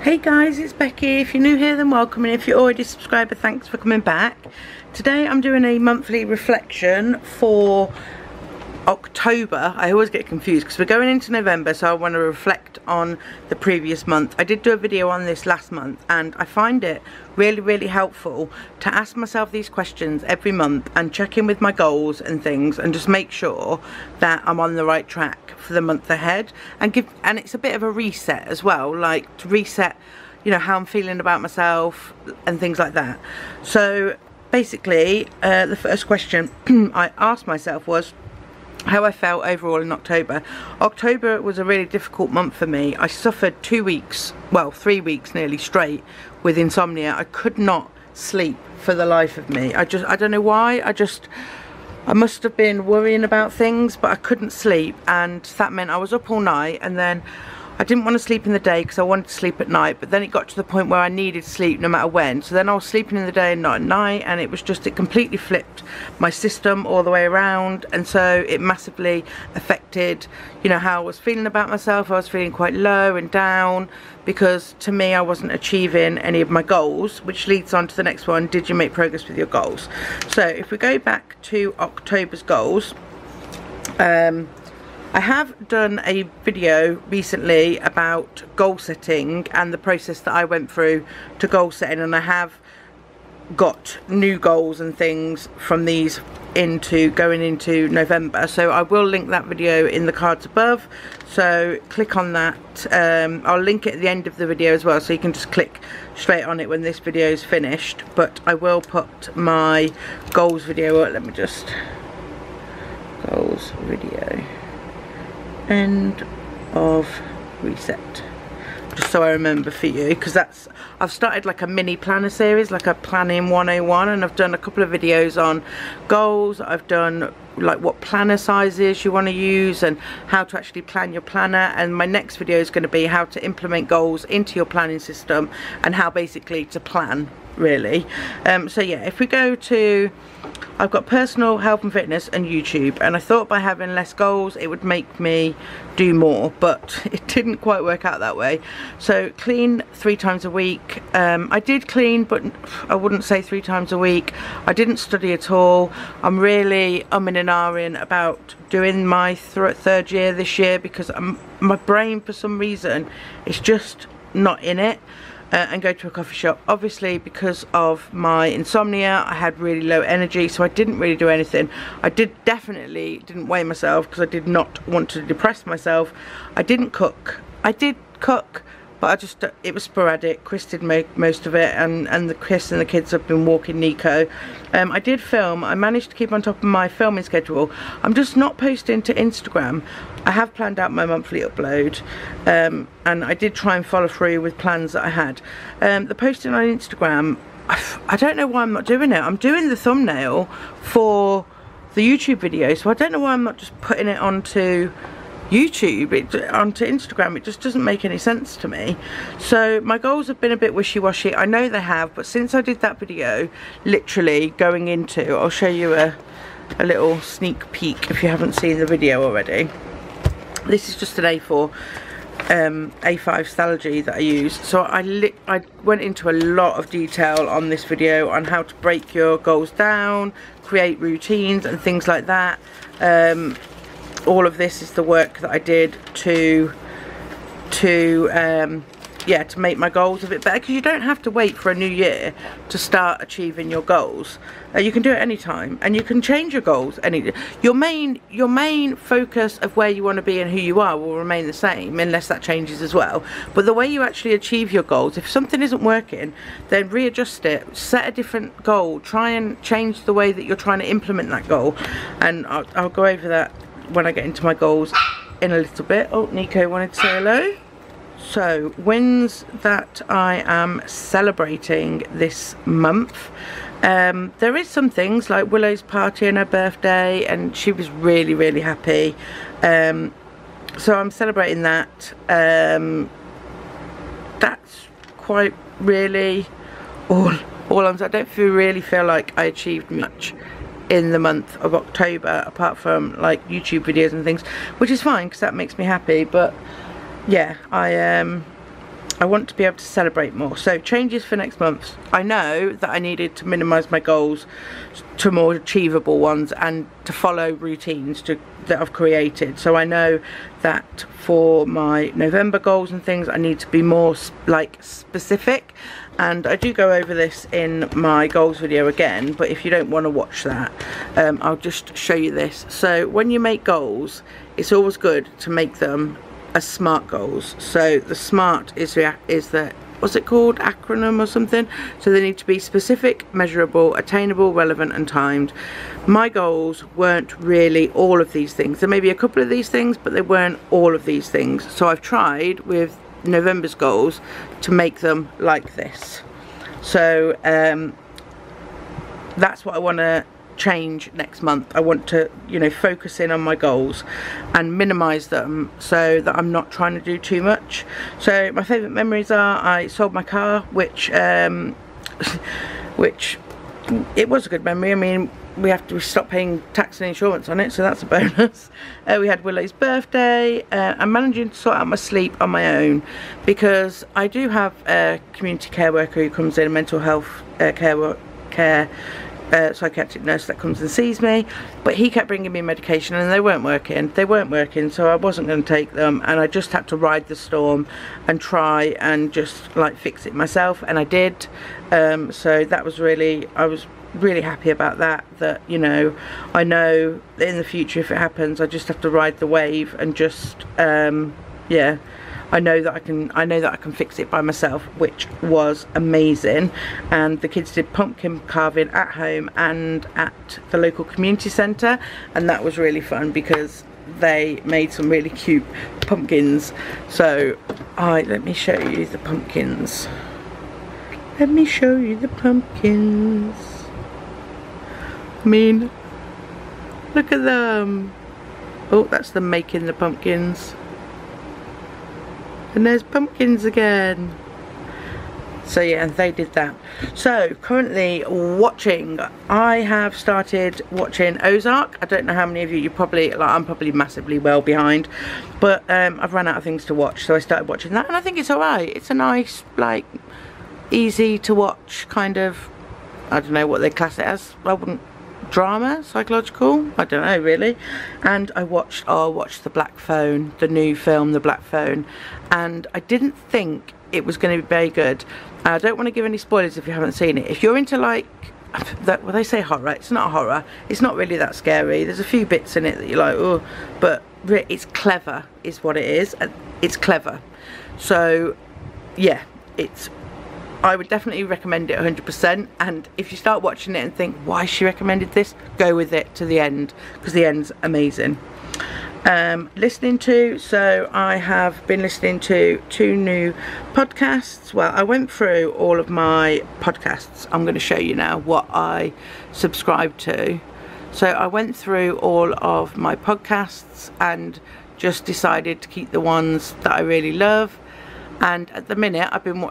Hey guys, it's Becky. If you're new here, then welcome, and if you're already a subscriber, thanks for coming back. Today I'm doing a monthly reflection for October. I always get confused because we're going into November, so I want to reflect on the previous month. I did do a video on this last month, and I find it really helpful to ask myself these questions every month and check in with my goals and things, and just make sure that I'm on the right track for the month ahead, and it's a bit of a reset as well, like to reset, you know, how I'm feeling about myself and things like that. So basically, the first question I asked myself was how I felt overall in October. October was a really difficult month for me. I suffered 2 weeks, well 3 weeks nearly straight with insomnia. I could not sleep for the life of me. I don't know why. I must have been worrying about things, but I couldn't sleep, and that meant I was up all night, and then I didn't want to sleep in the day because I wanted to sleep at night, but then it got to the point where I needed sleep no matter when. So then I was sleeping in the day and not at night, and it completely flipped my system all the way around, and so it massively affected, you know, how I was feeling about myself. I was feeling quite low and down because to me I wasn't achieving any of my goals, which leads on to the next one: did you make progress with your goals? So if we go back to October's goals, I have done a video recently about goal setting and the process that I went through to goal setting, and I have got new goals and things from these going into November, so I will link that video in the cards above, so click on that. I'll link it at the end of the video as well, so you can just click straight on it when this video is finished, but I will put my goals video up. Let me just goals video end of reset, just so I remember for you, because I've started like a mini planner series, like a planning 101, and I've done a couple of videos on goals. I've done like what planner sizes you want to use and how to actually plan your planner, and my next video is going to be how to implement goals into your planning system and how basically to plan really. So yeah, if we go to, I've got personal health and fitness and YouTube, and I thought by having less goals it would make me do more, but it didn't quite work out that way. So clean 3 times a week. I did clean, but I wouldn't say 3 times a week. I didn't study at all. I'm really umming and ahhing about doing my third year this year because my brain for some reason is just not in it. And go to a coffee shop. Obviously because of my insomnia I had really low energy, so I didn't really do anything. I definitely didn't weigh myself because I did not want to depress myself. I didn't cook. I did cook, but it was sporadic. Chris did make most of it, and Chris and the kids have been walking Nico. I did film. I managed to keep on top of my filming schedule. I'm just not posting to Instagram. I have planned out my monthly upload, and I did try and follow through with plans that I had. The posting on Instagram, I don't know why I'm not doing it. I'm doing the thumbnail for the YouTube video, so I don't know why I'm not just putting it onto YouTube, onto Instagram. It just doesn't make any sense to me. So my goals have been a bit wishy-washy. I know they have, but since I did that video, literally going into, I'll show you a little sneak peek if you haven't seen the video already. This is just an A4 A5 Stalogy that I use. So I went into a lot of detail on this video on how to break your goals down, create routines and things like that. All of this is the work that I did to make my goals a bit better, because you don't have to wait for a new year to start achieving your goals. You can do it anytime, and you can change your goals. Your main focus of where you want to be and who you are will remain the same, unless that changes as well. But the way you actually achieve your goals, if something isn't working, then readjust it, set a different goal, try and change the way that you're trying to implement that goal, and I'll go over that when I get into my goals in a little bit. Oh, Nico wanted to say hello. So wins that I am celebrating this month. There is some things like Willow's party and her birthday, and she was really happy. So I'm celebrating that. That's quite really all I don't really feel like I achieved much in the month of October, apart from like YouTube videos and things, which is fine because that makes me happy. But yeah, I want to be able to celebrate more. So changes for next month. I know that I needed to minimise my goals to more achievable ones and to follow routines that I've created. So I know that for my November goals and things I need to be more like specific, and I do go over this in my goals video again, but if you don't want to watch that, I'll just show you this. So when you make goals, it's always good to make them as SMART goals. So the SMART is the, what's it called, acronym or something? So they need to be specific, measurable, attainable, relevant and timed. My goals weren't really all of these things. There may be a couple of these things, but they weren't all of these things. So I've tried with November's goals to make them like this. So that's what I want to change next month. I want to, you know, focus in on my goals and minimize them so that I'm not trying to do too much. So my favorite memories are, I sold my car, which it was a good memory. I mean, we stopped paying tax and insurance on it, so that's a bonus. We had Willow's birthday. I'm managing to sort out my sleep on my own, because I do have a community care worker who comes in, a mental health psychiatric nurse that comes and sees me, but he kept bringing me medication and they weren't working, so I wasn't going to take them, and I just had to ride the storm and try and just like fix it myself, and I did. So that was really, I was really happy about that, you know, I know in the future if it happens I just have to ride the wave and just yeah, I know that I can fix it by myself, which was amazing. And the kids did pumpkin carving at home and at the local community centre, and that was really fun because they made some really cute pumpkins. So let me show you the pumpkins. Let me show you the pumpkins. I mean, look at them. Oh, that's them making the pumpkins. And there's pumpkins again. So yeah, they did that. So currently watching, I have started watching Ozark. I don't know how many of you probably, like, I'm probably massively well behind, but I've run out of things to watch, so I started watching that, and I think it's alright. It's a nice, like, easy to watch kind of, I don't know what they class it as. I wouldn't, drama, psychological, I don't know really. And I watched The Black Phone, the new film The Black Phone, and I didn't think it was going to be very good. I don't want to give any spoilers if you haven't seen it. If you're into like that, well, they say horror, it's not horror, it's not really that scary. There's a few bits in it that you're like, oh, but it's clever is what it is. It's clever. So yeah, I would definitely recommend it 100%, and if you start watching it and think, why she recommended this, go with it to the end, because the end's amazing. Listening to, so I have been listening to 2 new podcasts. Well, I went through all of my podcasts. I'm going to show you now what I subscribe to. So I went through all of my podcasts and just decided to keep the ones that I really love, and at the minute I've been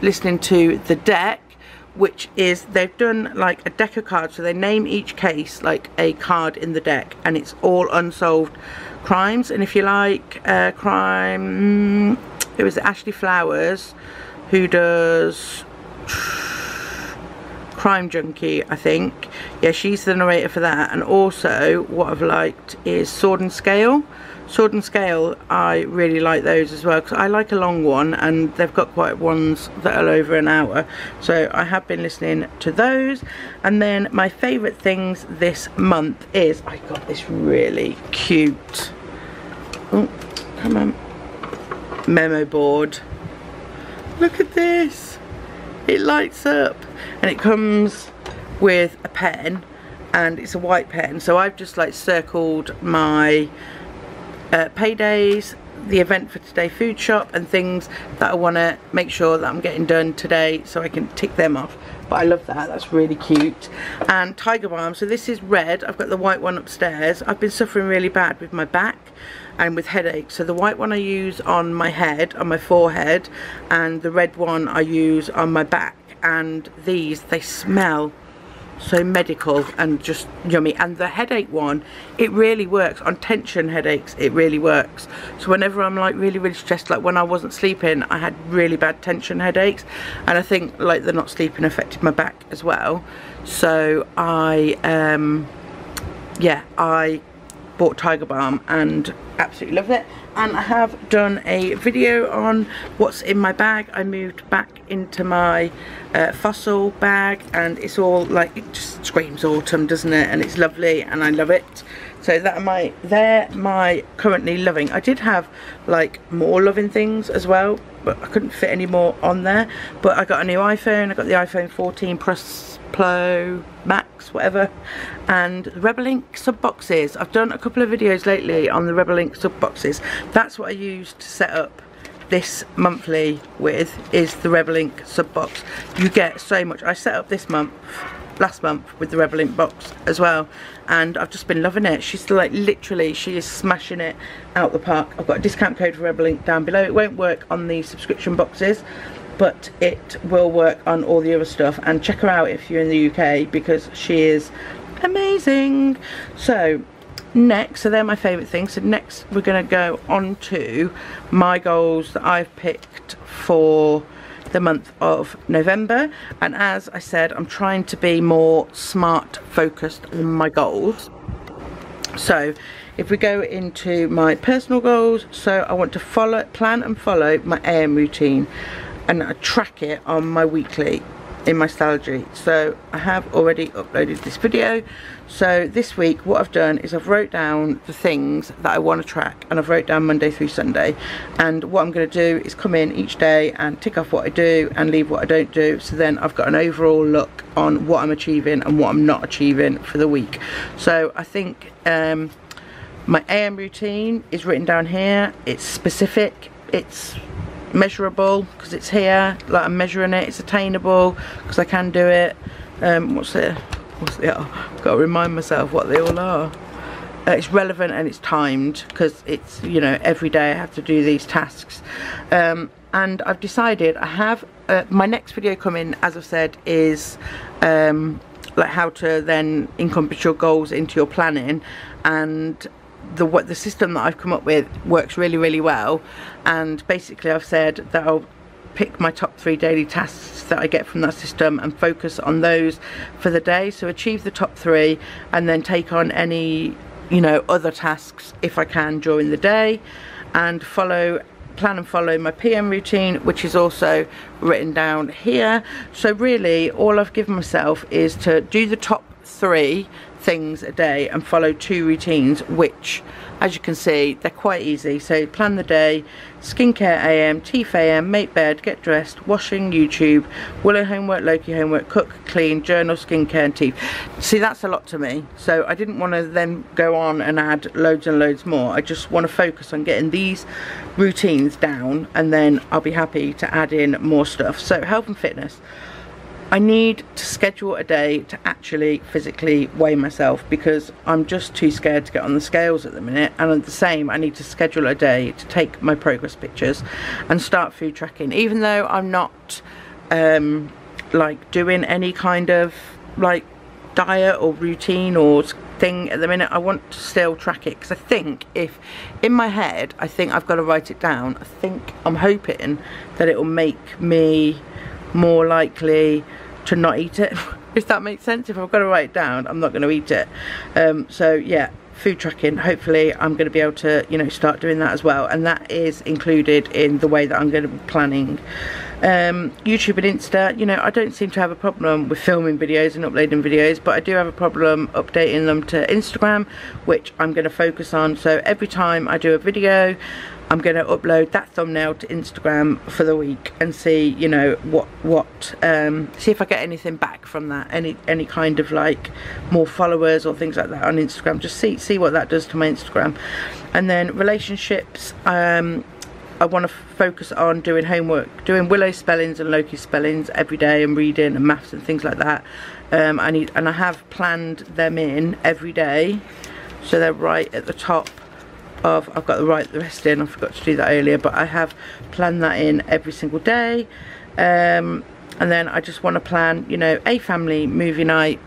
listening to The Deck, which is, they've done like a deck of cards, so they name each case like a card in the deck, and it's all unsolved crimes. And if you like crime, it was Ashley Flowers who does Crime Junkie, I think. Yeah, she's the narrator for that. And also what I've liked is Sword and Scale. Sword and Scale, I really like those as well, because I like a long one, and they've got quite ones that are over an hour. So I have been listening to those. And then my favourite things this month is, I got this really cute, oh, come on, memo board. Look at this. It lights up, and it comes with a pen, and it's a white pen. So I've just like circled my paydays, the event for today food shop, and things that I want to make sure that I'm getting done today, so I can tick them off. But I love that, that's really cute. And Tiger Balm, so this is red, I've got the white one upstairs. I've been suffering really bad with my back and with headaches, so the white one I use on my head, on my forehead, and the red one I use on my back. And these, they smell so medical and just yummy. And the headache one, it really works on tension headaches. It really works. So whenever I'm like really stressed, like when I wasn't sleeping, I had really bad tension headaches, and I think like the not sleeping affected my back as well. So I yeah, I bought Tiger Balm and absolutely love it. And I have done a video on what's in my bag. I moved back into my fossil bag, and it's all like, it just screams autumn, doesn't it? And it's lovely and I love it. So that they're my currently loving. I did have like more loving things as well, but I couldn't fit any more on there. But I got a new iPhone. I got the iPhone 14 Plus Pro Max, whatever, and the Referral Link sub boxes. I've done a couple of videos lately on the Referral Link sub boxes. That's what I used to set up this monthly with, is the Referral Link sub box. You get so much. I set up this month, last month, with the Referral Link box as well, and I've just been loving it. She's like, literally, she is smashing it out the park. I've got a discount code for Referral Link down below. It won't work on the subscription boxes, but it will work on all the other stuff. And check her out if you're in the UK, because she is amazing. So next, so they're my favourite things. So next we're going to go on to my goals that I've picked for the month of November. And as I said, I'm trying to be more smart focused on my goals. So if we go into my personal goals, so I want to plan and follow my AM routine, and I track it on my weekly in my Stackry. So I have already uploaded this video. So this week what I've done is I've wrote down the things that I want to track, and I've wrote down Monday through Sunday. And what I'm going to do is come in each day and tick off what I do and leave what I don't do. So then I've got an overall look on what I'm achieving and what I'm not achieving for the week. So I think my AM routine is written down here. It's specific, it's measurable because it's here, like I'm measuring it. It's attainable because I can do it. What's the I've got to remind myself what they all are. It's relevant and it's timed, because it's, you know, every day I have to do these tasks. And I've decided I have my next video coming, as I've said, is like how to then encompass your goals into your planning. And the system that I've come up with works really well. And basically I've said that I'll pick my top 3 daily tasks that I get from that system and focus on those for the day. So achieve the top 3 and then take on any, you know, other tasks if I can during the day, and plan and follow my PM routine, which is also written down here. So really all I've given myself is to do the top 3 things a day and follow 2 routines, which, as you can see, they're quite easy. So plan the day, skincare AM, teeth AM, make bed, get dressed, washing, YouTube, Willow homework, Loki homework, cook, clean, journal, skincare and teeth. See, that's a lot to me. So I didn't want to then go on and add loads and loads more. I just want to focus on getting these routines down, and then I'll be happy to add in more stuff. So health and fitness. I need to schedule a day to actually physically weigh myself, because I'm just too scared to get on the scales at the minute. And at the same, I need to schedule a day to take my progress pictures and start food tracking. Even though I'm not like doing any kind of like diet or routine or thing at the minute, I want to still track it, because I think if in my head I think I've got to write it down, I'm hoping that it will make me more likely to not eat it, if that makes sense. If I've got to write it down, I'm not going to eat it. So yeah, food tracking, hopefully I'm going to be able to, you know, start doing that as well, and that is included in the way that I'm going to be planning. YouTube and Insta, you know, I don't seem to have a problem with filming videos and uploading videos, but I do have a problem updating them to Instagram, which I'm going to focus on. So every time I do a video, I'm going to upload that thumbnail to Instagram for the week and see, you know, see if I get anything back from that, any kind of like more followers or things like that on Instagram. Just see what that does to my Instagram. And then relationships, I want to focus on doing homework, doing Willow spellings and Loki spellings every day, and reading and maths and things like that. And I have planned them in every day, so they're right at the top of, I've got to write the rest in, I forgot to do that earlier, but I have planned that in every single day. And then I just want to plan, you know, a family movie night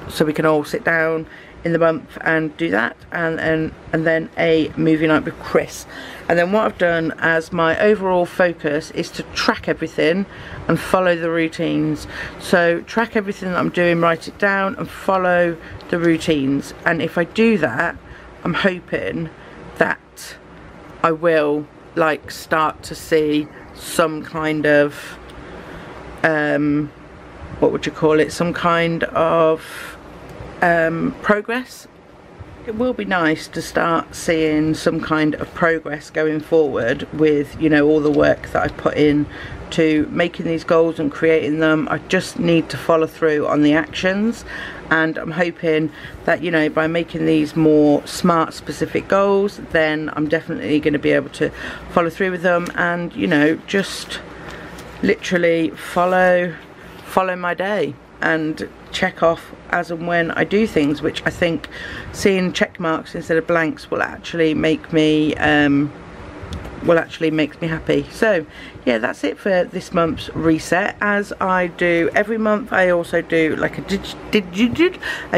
so we can all sit down in the month and do that, and then a movie night with Chris. And then what I've done as my overall focus is to track everything and follow the routines. So track everything that I'm doing, write it down and follow the routines. And if I do that, I'm hoping that I will like start to see some kind of what would you call it, some kind of progress. It will be nice to start seeing some kind of progress going forward with, you know, all the work that I put in to making these goals and creating them. I just need to follow through on the actions, and I'm hoping that, you know, by making these more smart specific goals, then I'm definitely going to be able to follow through with them and, you know, just literally follow my day and check off as and when I do things, which I think seeing check marks instead of blanks will actually make me happy. So yeah, that's it for this month's reset. As I do every month, I also do like a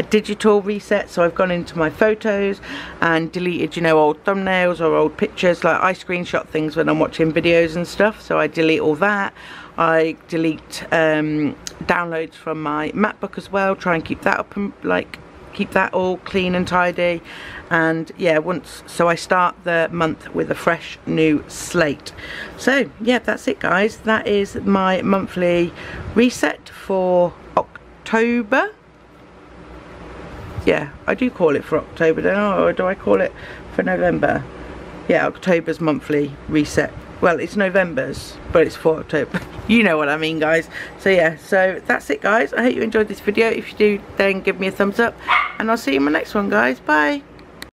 digital reset. So I've gone into my photos and deleted, you know, old thumbnails or old pictures. Like I screenshot things when I'm watching videos and stuff, so I delete all that. I delete downloads from my MacBook as well, try and keep that up and like keep that all clean and tidy. And yeah, so I start the month with a fresh new slate. So yeah, that's it guys, that is my monthly reset for October. Yeah, I do call it for October, don't I? Or do I call it for November? Yeah, October's monthly reset. Well, it's November's, but it's for October. You know what I mean, guys. So yeah, so that's it guys. I hope you enjoyed this video. If you do, then give me a thumbs up, and I'll see you in my next one guys. Bye.